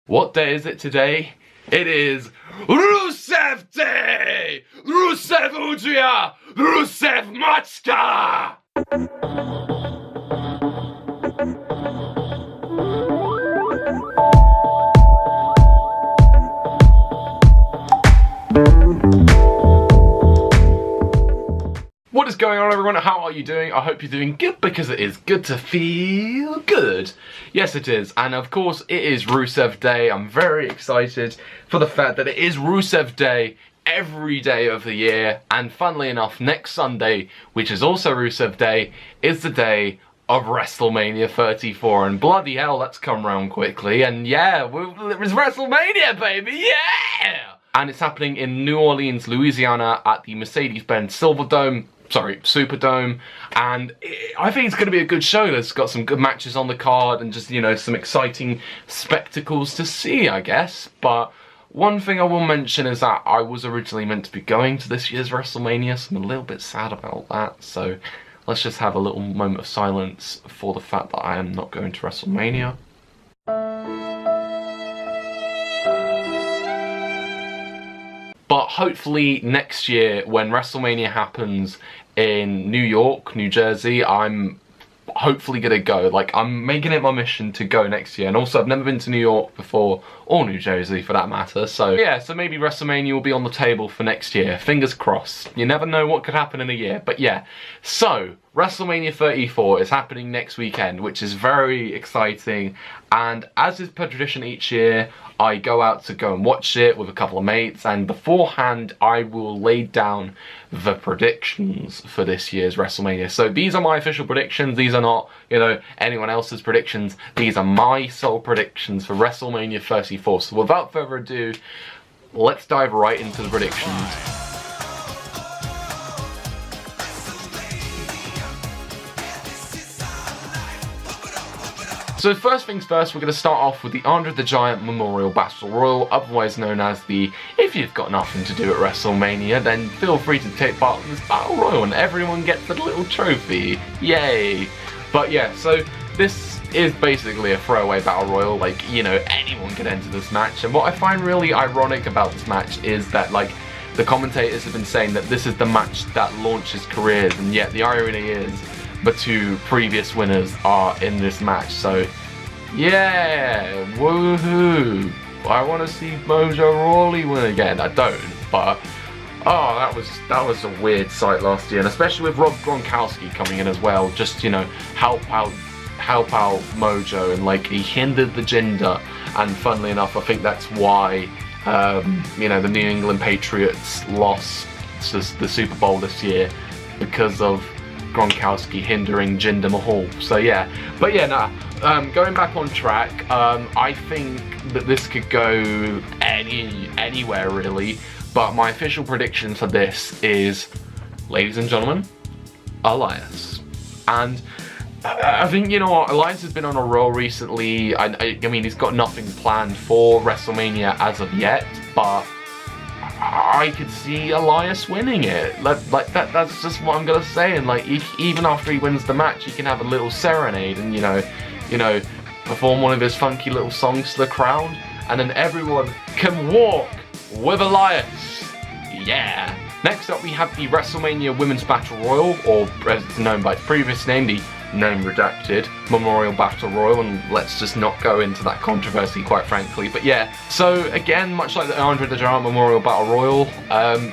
What day is it today? It is Rusev Day! Rusev Udria! Rusev Matska! What is going on, everyone? How are you doing? I hope you're doing good, because it is good to feel good. Yes, it is. And of course, it is Rusev Day. I'm very excited for the fact that it is Rusev Day every day of the year. And funnily enough, next Sunday, which is also Rusev Day, is the day of WrestleMania 34. And bloody hell, that's come round quickly. And yeah, it was WrestleMania, baby, yeah! And it's happening in New Orleans, Louisiana at the Mercedes-Benz Superdome, and I think it's going to be a good show. There's got some good matches on the card and just, you know, some exciting spectacles to see, I guess. But one thing I will mention is that I was originally meant to be going to this year's WrestleMania, so I'm a little bit sad about that. So let's just have a little moment of silence for the fact that I am not going to WrestleMania. But hopefully next year, when WrestleMania happens in New York, New Jersey, I'm hopefully gonna go. Like, I'm making it my mission to go next year. And also, I've never been to New York before, or New Jersey for that matter. So yeah, so maybe WrestleMania will be on the table for next year. Fingers crossed. You never know what could happen in a year. But yeah, so WrestleMania 34 is happening next weekend, which is very exciting. And as is per tradition each year, I go out to go and watch it with a couple of mates, and beforehand I will lay down the predictions for this year's WrestleMania. So these are my official predictions. These are not, you know, anyone else's predictions. These are my sole predictions for WrestleMania 34. So without further ado, let's dive right into the predictions. So first things first, we're going to start off with the Andre the Giant Memorial Battle Royal, otherwise known as the if you've got nothing to do at WrestleMania, then feel free to take part in this Battle Royal and everyone gets a little trophy. Yay! But yeah, so this is basically a throwaway Battle Royal, like, you know, anyone can enter this match. And what I find really ironic about this match is that, like, the commentators have been saying that this is the match that launches careers, and yet the irony is the two previous winners are in this match. So yeah, woohoo! I want to see Mojo Rawley win again. I don't, but oh, that was a weird sight last year, and especially with Rob Gronkowski coming in as well, just, you know, help out Mojo, and like, he hindered the gender. And funnily enough, I think that's why you know, the New England Patriots lost the Super Bowl this year, because of Gronkowski hindering Jinder Mahal. So yeah, but yeah, going back on track, I think that this could go anywhere really, but my official prediction for this is, ladies and gentlemen, Elias. And I think, you know what, Elias has been on a roll recently. I mean, he's got nothing planned for WrestleMania as of yet, but I could see Elias winning it. Like that's just what I'm gonna say. And like, even after he wins the match, he can have a little serenade and, you know, perform one of his funky little songs to the crowd, and then everyone can walk with Elias. Yeah. Next up, we have the WrestleMania Women's Battle Royal, or as it's known by its previous name, the name redacted Memorial Battle Royal, and let's just not go into that controversy, quite frankly. But yeah, so again, much like the Andre the Giant Memorial Battle Royal,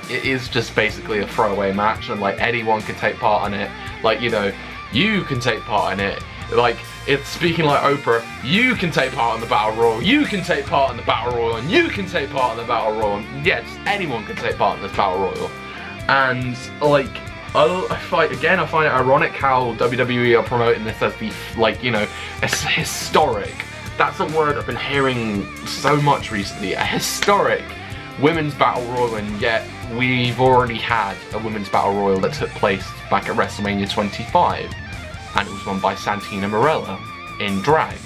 it is just basically a throwaway match, and like, anyone can take part in it. Like, you know, you can take part in it. Like, it's speaking like Oprah, you can take part in the Battle Royal, you can take part in the Battle Royal, and you can take part in the Battle Royal. And yeah, just anyone can take part in this Battle Royal. And like, I find it ironic how WWE are promoting this as the, like, you know, it's historic. That's a word I've been hearing so much recently. A historic Women's Battle Royal, and yet we've already had a Women's Battle Royal that took place back at WrestleMania 25. And it was won by Santina Marella in drag.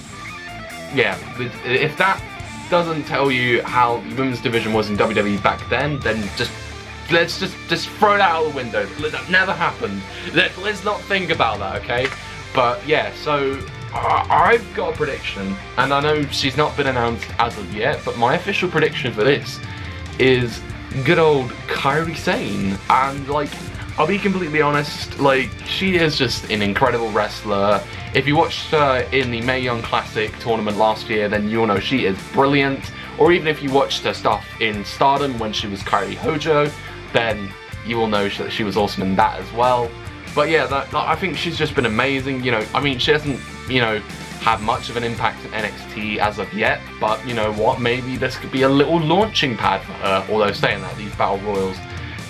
Yeah, if that doesn't tell you how the women's division was in WWE back then let's just throw that out the window. That never happened. Let's not think about that, okay? But yeah, so I've got a prediction, and I know she's not been announced as of yet, but my official prediction for this is good old Kairi Sane. And like, I'll be completely honest, like, she is just an incredible wrestler. If you watched her in the Mae Young Classic tournament last year, then you'll know she is brilliant. Or even if you watched her stuff in Stardom when she was Kairi Hojo, then you will know that she was awesome in that as well. But yeah, I think she's just been amazing. You know, I mean, she hasn't, you know, had much of an impact in NXT as of yet, but you know what, maybe this could be a little launching pad for her. Although saying that, these Battle Royals,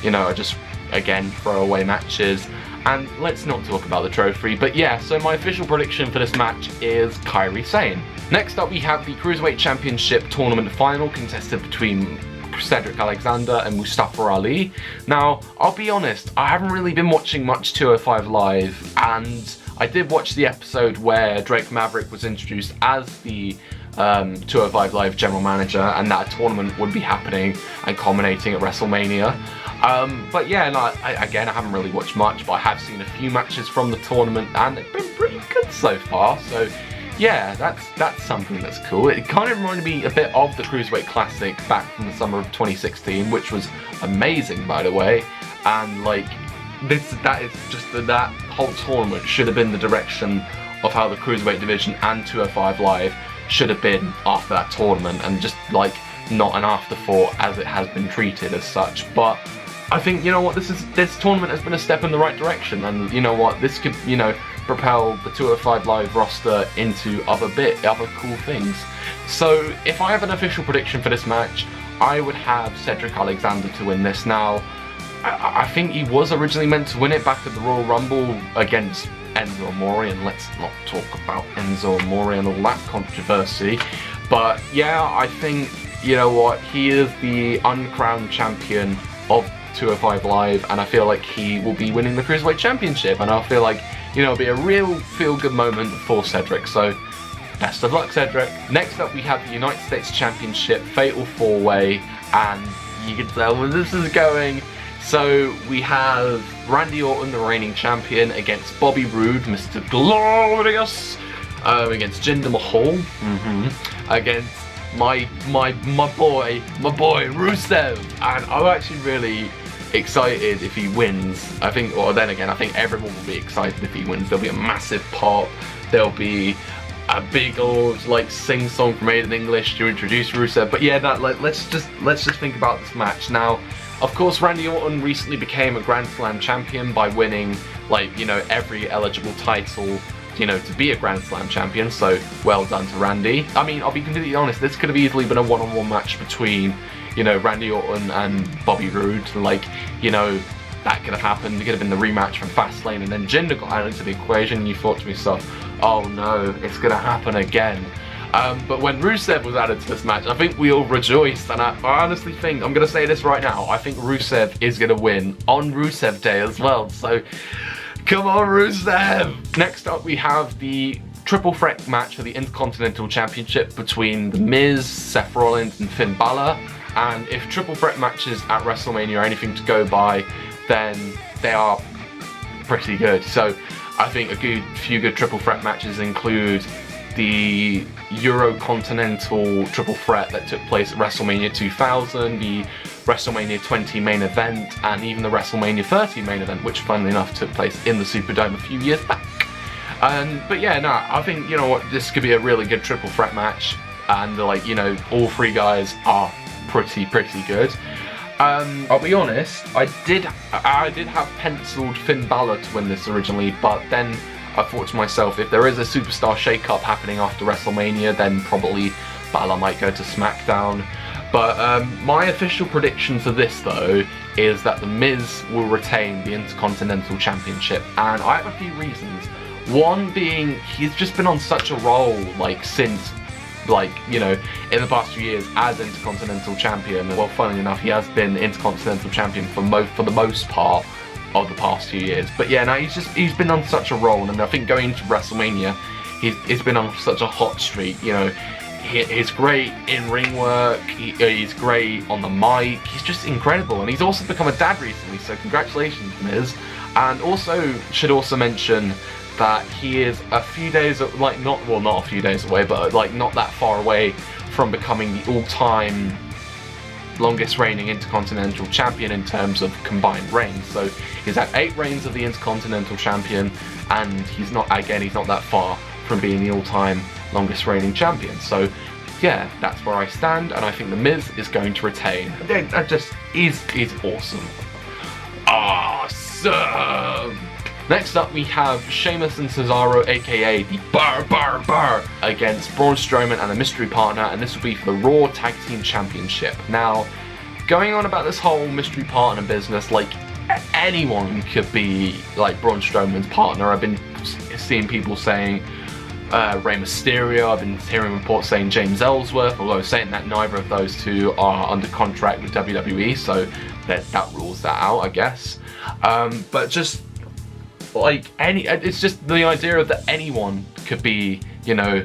you know, are just, again, throwaway matches. And let's not talk about the trophy. But yeah, so my official prediction for this match is Kairi Sane. Next up, we have the Cruiserweight Championship tournament final contested between Cedric Alexander and Mustafa Ali. Now, I'll be honest, I haven't really been watching much 205 Live, and I did watch the episode where Drake Maverick was introduced as the 205 Live general manager, and that a tournament would be happening and culminating at WrestleMania. But yeah, no, again, I haven't really watched much, but I have seen a few matches from the tournament, and they've been pretty good so far. So yeah, that's something that's cool. It kind of reminded me a bit of the Cruiserweight Classic back from the summer of 2016, which was amazing, by the way. And like, that whole tournament should have been the direction of how the Cruiserweight division and 205 Live should have been after that tournament, and just like not an afterthought as it has been treated as such. But I think, you know what, this tournament has been a step in the right direction, and you know what, this could, you know, propel the 205 Live roster into other cool things. So if I have an official prediction for this match, I would have Cedric Alexander to win this. Now, I think he was originally meant to win it back at the Royal Rumble against Enzo Amore, and let's not talk about Enzo Amore and all that controversy. But yeah, I think, you know what, he is the uncrowned champion of 205 Live, and I feel like he will be winning the Cruiserweight Championship, and I feel like, you know, it'll be a real feel-good moment for Cedric. So best of luck, Cedric. Next up, we have the United States Championship Fatal 4-Way, and you can tell where this is going. So we have Randy Orton, the reigning champion, against Bobby Roode, Mr. Glorious, against Jinder Mahal, against my boy Rusev. And I'm actually really excited if he wins. I think, or then again, I think everyone will be excited if he wins. There'll be a massive pop. There'll be a big old like sing-song from Made in English to introduce Rusev. But yeah, let's just think about this match now. Of course, Randy Orton recently became a Grand Slam champion by winning, like, you know, every eligible title, you know, to be a Grand Slam champion, so well done to Randy. I mean, I'll be completely honest, this could have easily been a one-on-one match between, you know, Randy Orton and Bobby Roode. Like, you know, that could have happened. It could have been the rematch from Fastlane, and then Jinder got added to the equation, and you thought to yourself, oh no, it's gonna happen again. But when Rusev was added to this match, I think we all rejoiced, and I honestly think, I'm going to say this right now, I think Rusev is going to win on Rusev Day as well, so come on Rusev! Next up, we have the triple threat match for the Intercontinental Championship between The Miz, Seth Rollins and Finn Balor, and if triple threat matches at WrestleMania are anything to go by, then they are pretty good. So I think a few good triple threat matches include the Euro-Continental triple threat that took place at WrestleMania 2000, the WrestleMania 20 main event, and even the WrestleMania 30 main event, which funnily enough took place in the Superdome a few years back. But yeah, no, I think, you know what, this could be a really good triple threat match, and like, you know, all three guys are pretty good. I'll be honest, I did have penciled Finn Balor to win this originally, but then I thought to myself, if there is a superstar shake-up happening after WrestleMania, then probably Balor might go to SmackDown. But my official prediction for this, though, is that The Miz will retain the Intercontinental Championship, and I have a few reasons. One being, he's just been on such a roll, like, since, like, you know, in the past few years as Intercontinental Champion. Well, funnily enough, he has been Intercontinental Champion for the most part of the past few years. But yeah, now he's been on such a roll, and I think going into WrestleMania, he's been on such a hot streak. You know, he's great in ring work, he's great on the mic, he's just incredible, and he's also become a dad recently, so congratulations, Miz. And also, should also mention, that he is a few days, like not a few days away, but like not that far away from becoming the all-time longest reigning Intercontinental Champion in terms of combined reigns. So he's had 8 reigns of the Intercontinental Champion, and he's not that far from being the all-time longest reigning champion. So yeah, that's where I stand, and I think The Miz is going to retain. That just is awesome. Awesome! Next up we have Sheamus and Cesaro, aka the Bar, against Braun Strowman and a mystery partner, and this will be for the Raw Tag Team Championship. Now, going on about this whole mystery partner business, like, anyone could be like Braun Strowman's partner. I've been seeing people saying Rey Mysterio, I've been hearing reports saying James Ellsworth, although saying that neither of those two are under contract with WWE, so that rules that out, I guess. But just like it's just the idea that anyone could be, you know,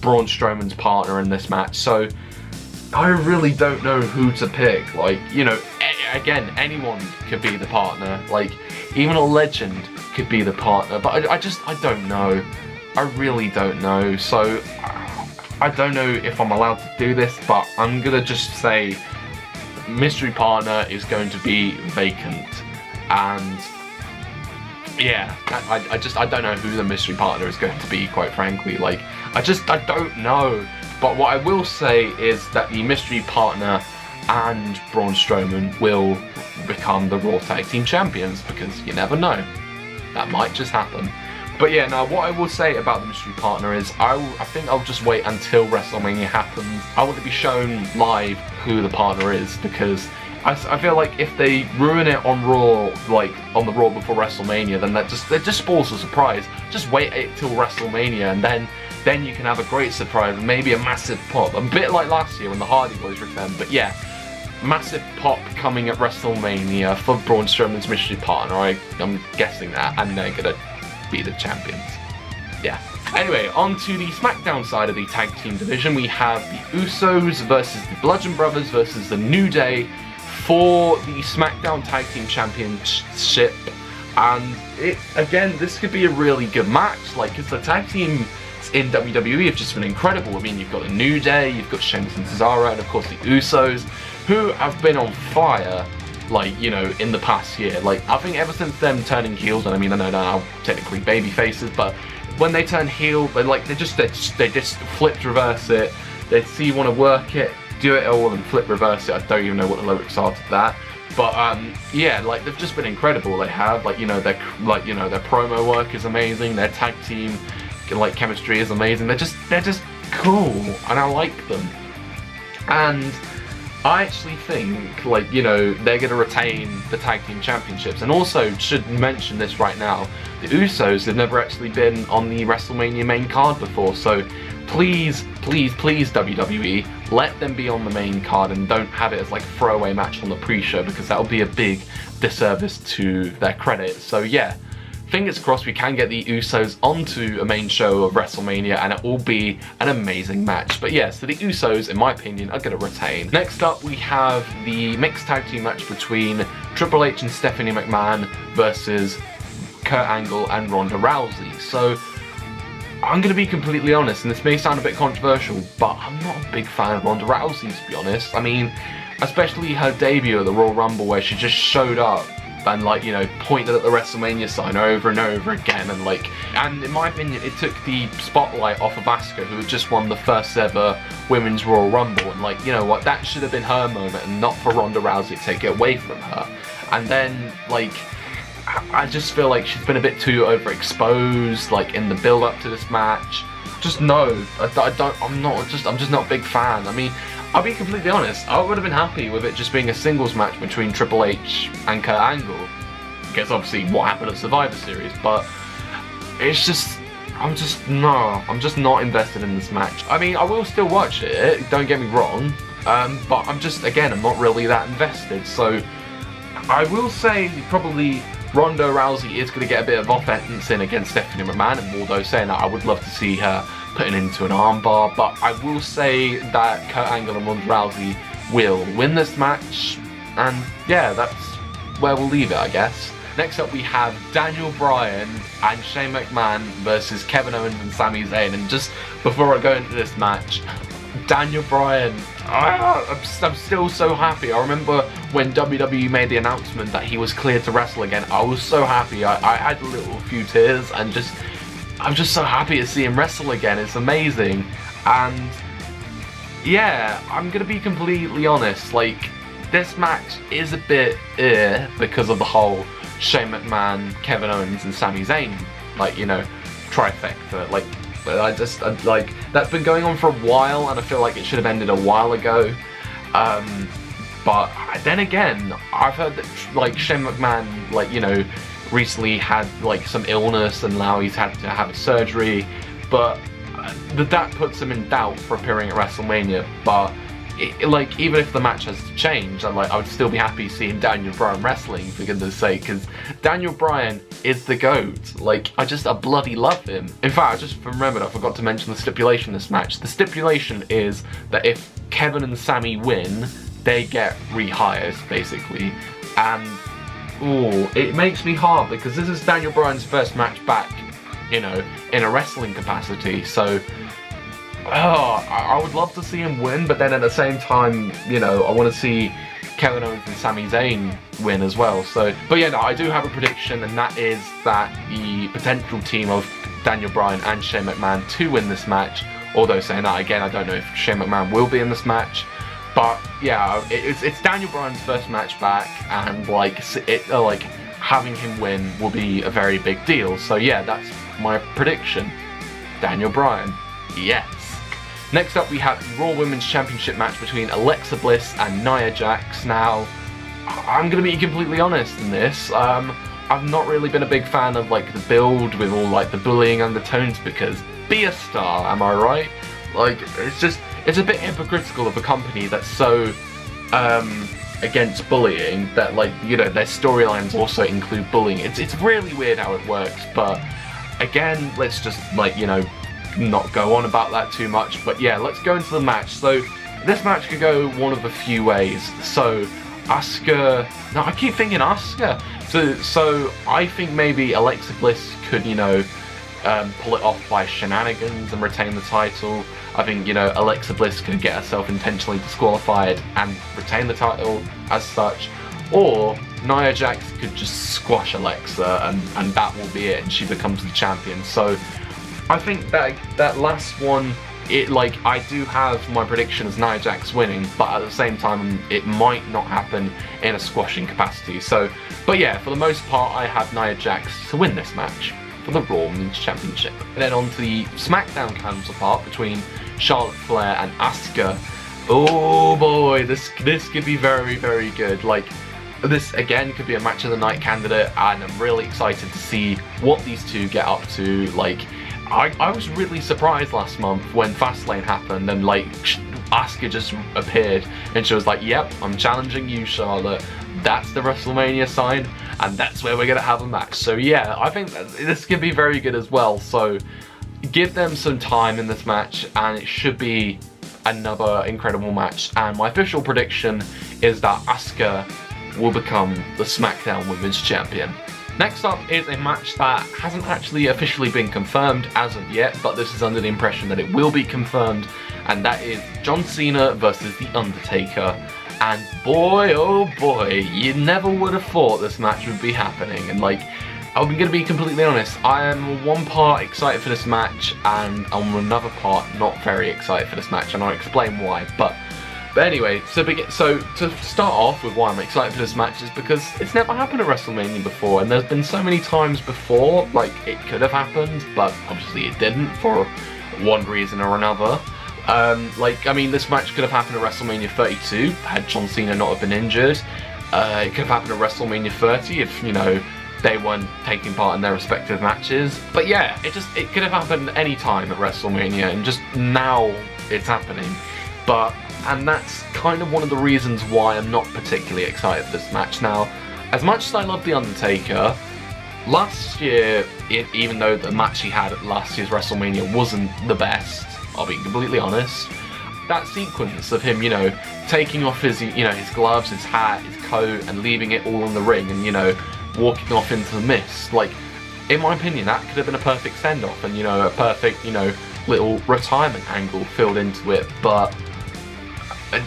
Braun Strowman's partner in this match. So I really don't know who to pick. Like, you know, again, anyone could be the partner. Like, even a legend could be the partner. But I don't know. I really don't know. So I don't know if I'm allowed to do this, but I'm gonna just say mystery partner is going to be vacant. And yeah, I don't know who the mystery partner is going to be, quite frankly. Like, I don't know. But what I will say is that the mystery partner and Braun Strowman will become the Raw Tag Team Champions, because you never know. That might just happen. But yeah, now what I will say about the mystery partner is I think I'll just wait until WrestleMania happens. I want to be shown live who the partner is, because I feel like if they ruin it on Raw, like on the Raw before WrestleMania, then that just spoils the surprise. Just wait till WrestleMania, and then you can have a great surprise, maybe a massive pop, a bit like last year when the Hardy Boys returned. But yeah, massive pop coming at WrestleMania for Braun Strowman's mystery partner. I'm guessing that, and they're gonna be the champions. Yeah. Anyway, on to the SmackDown side of the tag team division, we have the Usos versus the Bludgeon Brothers versus the New Day for the SmackDown Tag Team Championship. And again, this could be a really good match, like, because the tag team in WWE have just been incredible. I mean, you've got the New Day, you've got Sheamus and Cesaro, and of course the Usos, who have been on fire, like, you know, in the past year. Like, I think ever since them turning heels, and I mean, I know they're now technically baby faces, but when they turn heel, they just flip reverse it. They see you want to work it, do it all, and flip reverse it. I don't even know what the lyrics are to that. But yeah, like, they've just been incredible. They have, like, you know, their promo work is amazing. Their tag team, like, chemistry is amazing. They're just cool, and I like them. And I actually think, like, you know, they're going to retain the tag team championships. And also, should mention this right now, the Usos have never actually been on the WrestleMania main card before. So please, please, please, WWE, let them be on the main card and don't have it as like a throwaway match on the pre-show, because that will be a big disservice to their credit. So yeah, fingers crossed we can get the Usos onto a main show of WrestleMania, and it will be an amazing match. But yeah, so the Usos, in my opinion, are going to retain. Next up, we have the mixed tag team match between Triple H and Stephanie McMahon versus Kurt Angle and Ronda Rousey. So I'm going to be completely honest, and this may sound a bit controversial, but I'm not a big fan of Ronda Rousey, to be honest. I mean, especially her debut at the Royal Rumble, where she just showed up and, like, you know, pointed at the WrestleMania sign over and over again, and like, and in my opinion, it took the spotlight off of Asuka, who had just won the first ever Women's Royal Rumble, and, like, you know what, that should have been her moment, and not for Ronda Rousey to take it away from her. And then, like, I just feel like she's been a bit too overexposed, like, in the build-up to this match. Just no, I'm just not a big fan. I mean, I'll be completely honest, I would have been happy with it just being a singles match between Triple H and Kurt Angle. Because obviously what happened at Survivor Series, but it's just, I'm just not invested in this match. I mean, I will still watch it, don't get me wrong, but I'm not really that invested. So I will say probably Ronda Rousey is going to get a bit of offense in against Stephanie McMahon, and although saying that, I would love to see her putting into an armbar, but I will say that Kurt Angle and Ronda Rousey will win this match, and yeah, that's where we'll leave it, I guess. Next up we have Daniel Bryan and Shane McMahon versus Kevin Owens and Sami Zayn. And just before I go into this match, Daniel Bryan, I'm still so happy. I remember when WWE made the announcement that he was cleared to wrestle again, I was so happy. I had a few tears, and I'm just so happy to see him wrestle again. It's amazing. And yeah, I'm gonna be completely honest, like, this match is a bit because of the whole Shane McMahon, Kevin Owens and Sami Zayn, like, you know, trifecta. Like, like, that's been going on for a while, and I feel like it should have ended a while ago. But then again, I've heard that, like, Shane McMahon, like, you know, recently had, like, some illness, and now he's had to have a surgery, but that puts him in doubt for appearing at WrestleMania. But like, even if the match has to change, I would still be happy seeing Daniel Bryan wrestling, for goodness sake, because Daniel Bryan is the GOAT. Like, I bloody love him. In fact, I just remembered, I forgot to mention the stipulation of this match. The stipulation is that if Kevin and Sami win, they get rehired, basically. And, ooh, it makes me hard, because this is Daniel Bryan's first match back, you know, in a wrestling capacity, so I would love to see him win, but then at the same time, you know, I want to see Kevin Owens and Sami Zayn win as well. So, but yeah, no, I do have a prediction, and that is that the potential team of Daniel Bryan and Shane McMahon to win this match. Although saying that again, I don't know if Shane McMahon will be in this match, but yeah, it's Daniel Bryan's first match back, and like having him win will be a very big deal. So yeah, that's my prediction. Daniel Bryan, yes. Next up we have the Raw Women's Championship match between Alexa Bliss and Nia Jax. Now, I'm going to be completely honest in this. I've not really been a big fan of, like, the build with all, like, the bullying undertones, because be a star, am I right? Like, it's a bit hypocritical of a company that's so against bullying that, like, you know, their storylines also include bullying. It's really weird how it works, but again, let's just, like, you know, not go on about that too much. But yeah, let's go into the match. So this match could go one of a few ways. So Asuka, no, I keep thinking Asuka. So I think maybe Alexa Bliss could, you know, pull it off by shenanigans and retain the title. I think, you know, Alexa Bliss could get herself intentionally disqualified and retain the title as such. Or Nia Jax could just squash Alexa, and that will be it, and she becomes the champion. So I think that last one, I do have my prediction as Nia Jax winning, but at the same time, it might not happen in a squashing capacity. So, but yeah, for the most part, I have Nia Jax to win this match for the Raw Women's Championship. And then on to the SmackDown counterpart between Charlotte Flair and Asuka. Oh boy, this could be very, very good. Like, this again could be a match of the night candidate, and I'm really excited to see what these two get up to. Like, I was really surprised last month when Fastlane happened, and like Asuka just appeared and she was like, yep, I'm challenging you, Charlotte. That's the WrestleMania sign, and that's where we're gonna have a match. So yeah, I think this could be very good as well. So give them some time in this match, and it should be another incredible match. And my official prediction is that Asuka will become the SmackDown Women's Champion. Next up is a match that hasn't actually officially been confirmed as of yet, but this is under the impression that it will be confirmed, and that is John Cena versus The Undertaker. And boy, oh boy, you never would have thought this match would be happening. And like, I'm gonna be completely honest, I am one part excited for this match, and on another part not very excited for this match, and I'll explain why. But anyway, so to start off with why I'm excited for this match is because it's never happened at WrestleMania before, and there's been so many times before, like, it could have happened, but obviously it didn't for one reason or another. Like, I mean, this match could have happened at WrestleMania 32 had John Cena not have been injured. It could have happened at WrestleMania 30 if, you know, they weren't taking part in their respective matches. But yeah, it could have happened any time at WrestleMania, and just now it's happening. And that's kind of one of the reasons why I'm not particularly excited for this match. Now, as much as I love The Undertaker, last year, even though the match he had at last year's WrestleMania wasn't the best, I'll be completely honest, that sequence of him, you know, taking off his, you know, his gloves, his hat, his coat, and leaving it all on the ring, and, you know, walking off into the mist. Like, in my opinion, that could have been a perfect send-off and, you know, a perfect, you know, little retirement angle filled into it, but that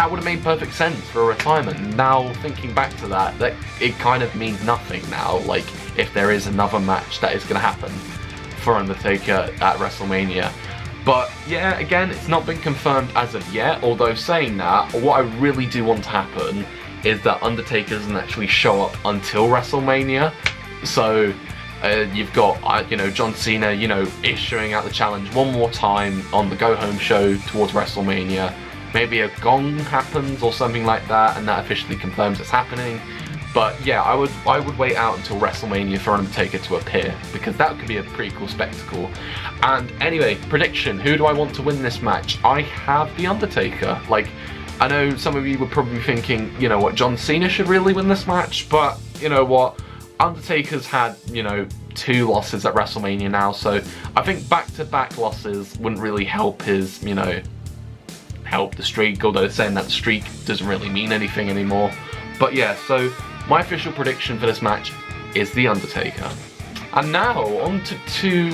would have made perfect sense for a retirement. Now, thinking back to that it kind of means nothing now, like, if there is another match that is going to happen for Undertaker at WrestleMania. But yeah, again, it's not been confirmed as of yet, although saying that, what I really do want to happen is that Undertaker doesn't actually show up until WrestleMania. So you've got, you know, John Cena, you know, issuing out the challenge one more time on the go-home show towards WrestleMania. Maybe a gong happens or something like that, and that officially confirms it's happening. But yeah, I would wait out until WrestleMania for Undertaker to appear, because that could be a pretty cool spectacle. And anyway, prediction, who do I want to win this match? I have The Undertaker. Like, I know some of you were probably thinking, you know what, John Cena should really win this match, but you know what, Undertaker's had, you know, 2 losses at WrestleMania now, so I think back-to-back losses wouldn't really help his, you know, help the streak, although saying that streak doesn't really mean anything anymore. But yeah, so my official prediction for this match is The Undertaker. And now, on to two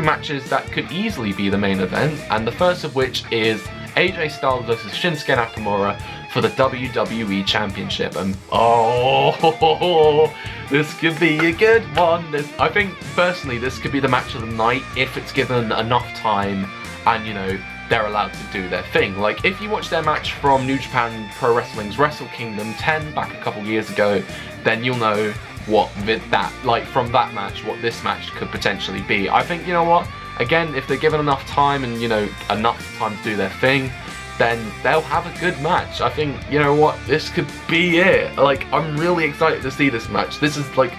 matches that could easily be the main event, and the first of which is AJ Styles versus Shinsuke Nakamura for the WWE Championship. And oh, this could be a good one. I think, personally, this could be the match of the night if it's given enough time and, you know, they're allowed to do their thing. Like, if you watch their match from New Japan Pro Wrestling's Wrestle Kingdom 10 back a couple years ago, then you'll know what from that match, what this match could potentially be. I think, you know what, again, if they're given enough time and, you know, enough time to do their thing, then they'll have a good match. I think, you know what, this could be it. Like, I'm really excited to see this match. This is like,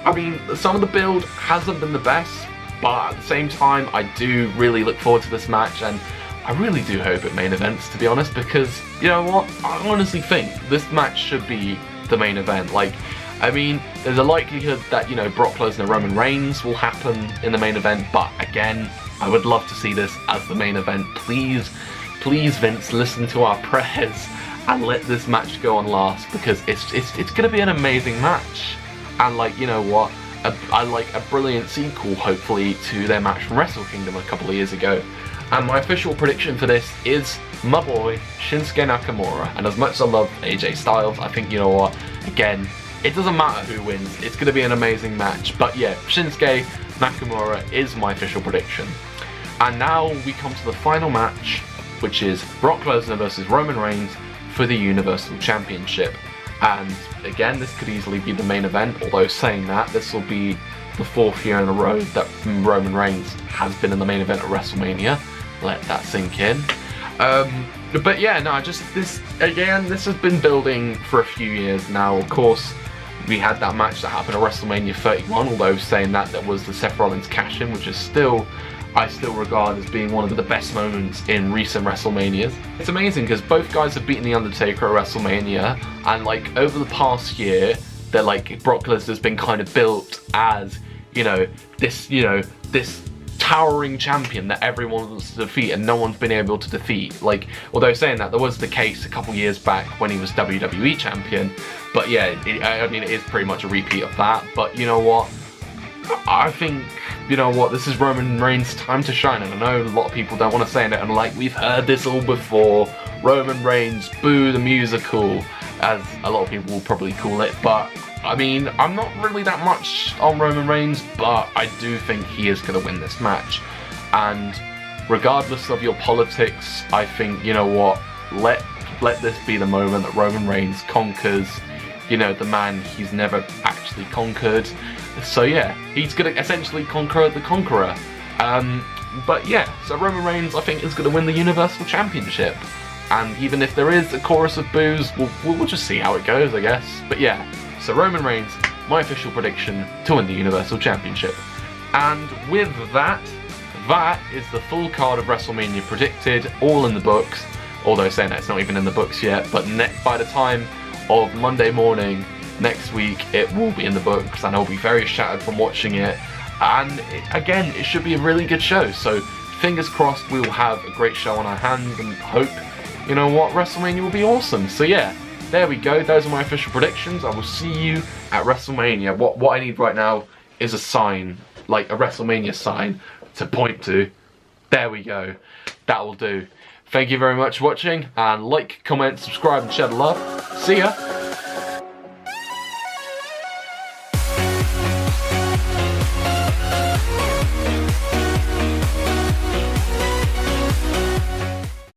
I mean, some of the build hasn't been the best, but at the same time, I do really look forward to this match, and I really do hope it main events, to be honest, because, you know what, I honestly think this match should be the main event. Like, I mean, there's a likelihood that, you know, Brock Lesnar and Roman Reigns will happen in the main event, but again, I would love to see this as the main event. Please, please, Vince, listen to our prayers and let this match go on last, because it's going to be an amazing match. And, like, you know what, I like a brilliant sequel, hopefully, to their match from Wrestle Kingdom a couple of years ago. And my official prediction for this is my boy, Shinsuke Nakamura. And as much as I love AJ Styles, I think, you know what, again, it doesn't matter who wins, it's going to be an amazing match. But yeah, Shinsuke Nakamura is my official prediction. And now we come to the final match, which is Brock Lesnar versus Roman Reigns for the Universal Championship. And again, this could easily be the main event, although saying that, this will be the 4th year in a row that Roman Reigns has been in the main event at WrestleMania. Let that sink in. But yeah, no, this has been building for a few years now. Of course, we had that match that happened at WrestleMania 31, although saying that was the Seth Rollins cash-in, which is I still regard as being one of the best moments in recent WrestleManias. It's amazing because both guys have beaten The Undertaker at WrestleMania, and like over the past year, they're like, Brock Lesnar's been kind of built as, this towering champion that everyone wants to defeat and no one's been able to defeat. Like, although saying that, there was the case a couple years back when he was WWE champion, but yeah, I mean, it is pretty much a repeat of that. But you know what, I think, you know what, this is Roman Reigns' time to shine, and I know a lot of people don't want to say it, and like, we've heard this all before, Roman Reigns, Boo the Musical, as a lot of people will probably call it, but I mean, I'm not really that much on Roman Reigns, but I do think he is going to win this match. And regardless of your politics, I think, you know what, let this be the moment that Roman Reigns conquers, you know, the man he's never actually conquered. So yeah, he's going to essentially conquer the Conqueror. But yeah, so Roman Reigns, I think, is going to win the Universal Championship. And even if there is a chorus of boos, we'll just see how it goes, I guess. But yeah, so Roman Reigns, my official prediction to win the Universal Championship. And with that is the full card of WrestleMania predicted, all in the books. Although saying that, it's not even in the books yet, but by the time of Monday morning next week, it will be in the books, and I'll be very shattered from watching it. And again, it should be a really good show, so fingers crossed we will have a great show on our hands, and hope, you know what, WrestleMania will be awesome. So yeah, there we go. Those are my official predictions. I will see you at WrestleMania. What I need right now is a sign, like a WrestleMania sign to point to. There we go. That will do. Thank you very much for watching, and like, comment, subscribe, and share the love. See ya.